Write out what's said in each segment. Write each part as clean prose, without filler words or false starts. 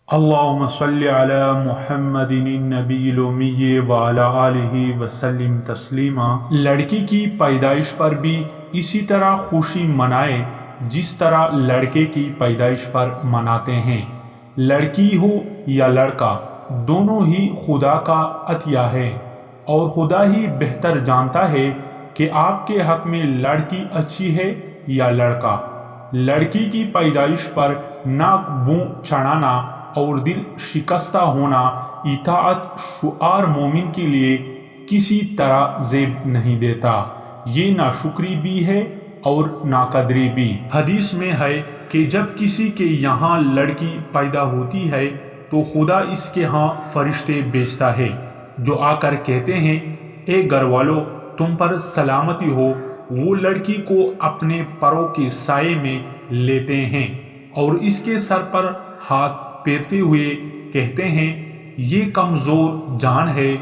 اللہم صلی علی محمد النبی الامی وعلی آلہ وسلم تسلیما۔ لڑکی کی پیدائش پر بھی اسی طرح خوشی منائے جس طرح لڑکے کی پیدائش پر مناتے ہیں۔ لڑکی ہو یا لڑکا، دونوں ہی خدا کا عطیہ ہے، اور خدا ہی بہتر جانتا ہے کہ آپ کے حق میں لڑکی اچھی ہے یا لڑکا۔ لڑکی کی پیدائش پر ناک بوں چڑھانا اور دل شکستہ ہونا اطاعت شعار مومن کے لیے کسی طرح زیب نہیں دیتا، یہ ناشکری بھی ہے اور ناقدری بھی۔ حدیث میں ہے کہ جب کسی کے یہاں لڑکی پیدا ہوتی ہے تو خدا اس کے ہاں فرشتے بھیجتا ہے جو آ کر کہتے ہیں، اے گھر والو، تم پر سلامتی ہو۔ وہ لڑکی کو اپنے پروں کے سائے میں لیتے ہیں اور اس کے سر پر ہاتھ پھیرتے ہوئے کہتے ہیں، یہ کمزور جان ہے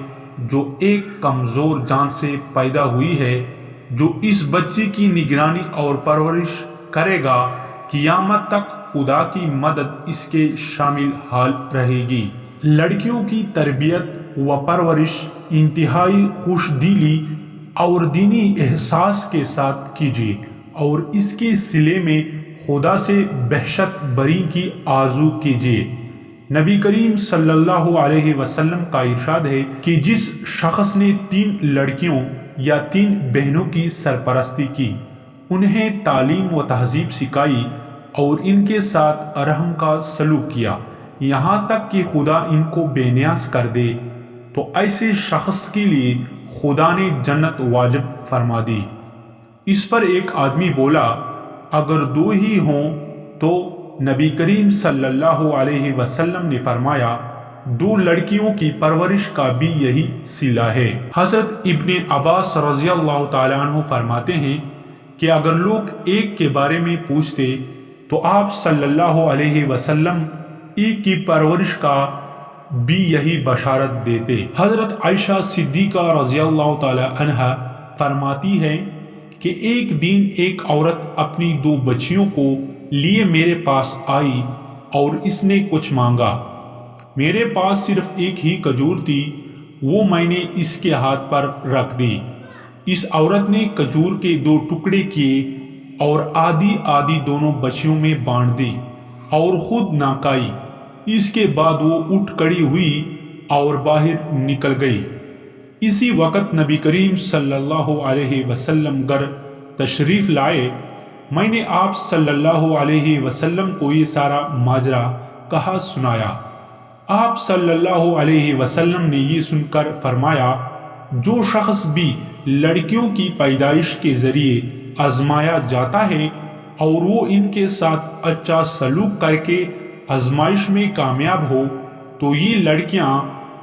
جو ایک کمزور جان سے پیدا ہوئی ہے، جو اس بچی کی نگرانی اور پرورش کرے گا، قیامت تک خدا کی مدد اس کے شامل حال رہے گی۔ لڑکیوں کی تربیت و پرورش انتہائی خوش دلی اور دینی احساس کے ساتھ کیجیے اور اس کے صلے میں خدا سے وحشت بری کی آرزو کیجیے۔ نبی کریم صلی اللہ علیہ وسلم کا ارشاد ہے کہ جس شخص نے 3 لڑکیوں یا 3 بہنوں کی سرپرستی کی، انہیں تعلیم و تہذیب سکھائی اور ان کے ساتھ رحم کا سلوک کیا، یہاں تک کہ خدا ان کو بے نیاز کر دے، تو ایسے شخص کے لیے خدا نے جنت واجب فرما دی۔ اس پر ایک آدمی بولا، اگر 2 ہی ہوں تو؟ نبی کریم صلی اللہ علیہ وسلم نے فرمایا، 2 لڑکیوں کی پرورش کا بھی یہی صلہ ہے۔ حضرت ابن عباس رضی اللہ تعالیٰ عنہ فرماتے ہیں کہ اگر لوگ ایک کے بارے میں پوچھتے تو آپ صلی اللہ علیہ وسلم ایک کی پرورش کا بھی یہی بشارت دیتے۔ حضرت عائشہ صدیقہ رضی اللہ تعالیٰ عنہا فرماتی ہے کہ ایک دن ایک عورت اپنی 2 بچیوں کو لیے میرے پاس آئی اور اس نے کچھ مانگا۔ میرے پاس صرف ایک ہی کھجور تھی، وہ میں نے اس کے ہاتھ پر رکھ دی۔ اس عورت نے کھجور کے 2 ٹکڑے کیے اور آدھی آدھی دونوں بچیوں میں بانٹ دی اور خود نہ کھائی۔ اس کے بعد وہ اٹھ کھڑی ہوئی اور باہر نکل گئی۔ اسی وقت نبی کریم صلی اللہ علیہ وسلم گھر تشریف لائے۔ میں نے آپ صلی اللہ علیہ وسلم کو یہ سارا ماجرا کہا سنایا۔ آپ صلی اللہ علیہ وسلم نے یہ سن کر فرمایا، جو شخص بھی لڑکیوں کی پیدائش کے ذریعے آزمایا جاتا ہے اور وہ ان کے ساتھ اچھا سلوک کر کے آزمائش میں کامیاب ہو، تو یہ لڑکیاں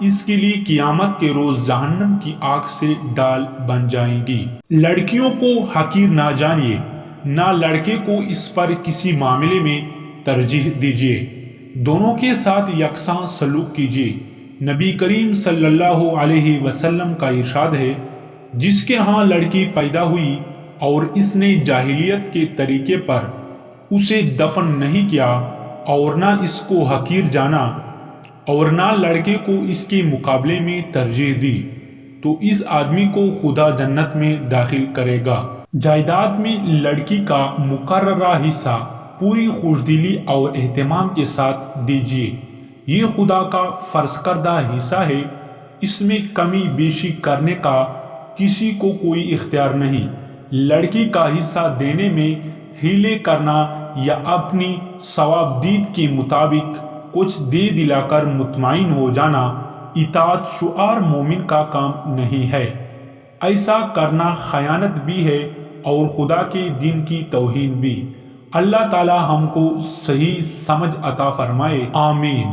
اس کے لیے قیامت کے روز جہنم کی آگ سے ڈال بن جائیں گی۔ لڑکیوں کو حقیر نہ جانیے، نہ لڑکے کو اس پر کسی معاملے میں ترجیح دیجیے، دونوں کے ساتھ یکساں سلوک کیجیے۔ نبی کریم صلی اللہ علیہ وسلم کا ارشاد ہے، جس کے ہاں لڑکی پیدا ہوئی اور اس نے جاہلیت کے طریقے پر اسے دفن نہیں کیا اور نہ اس کو حقیر جانا اور نہ لڑکے کو اس کے مقابلے میں ترجیح دی، تو اس آدمی کو خدا جنت میں داخل کرے گا۔ جائیداد میں لڑکی کا مقررہ حصہ پوری خوشدلی اور اہتمام کے ساتھ دیجیے، یہ خدا کا فرض کردہ حصہ ہے، اس میں کمی بیشی کرنے کا کسی کو کوئی اختیار نہیں۔ لڑکی کا حصہ دینے میں ہیلے کرنا یا اپنی ثوابدید کے مطابق کچھ دے دلا کر مطمئن ہو جانا اطاعت شعار مومن کا کام نہیں ہے، ایسا کرنا خیانت بھی ہے اور خدا کے دین کی توہین بھی۔ اللہ تعالی ہم کو صحیح سمجھ عطا فرمائے، آمین۔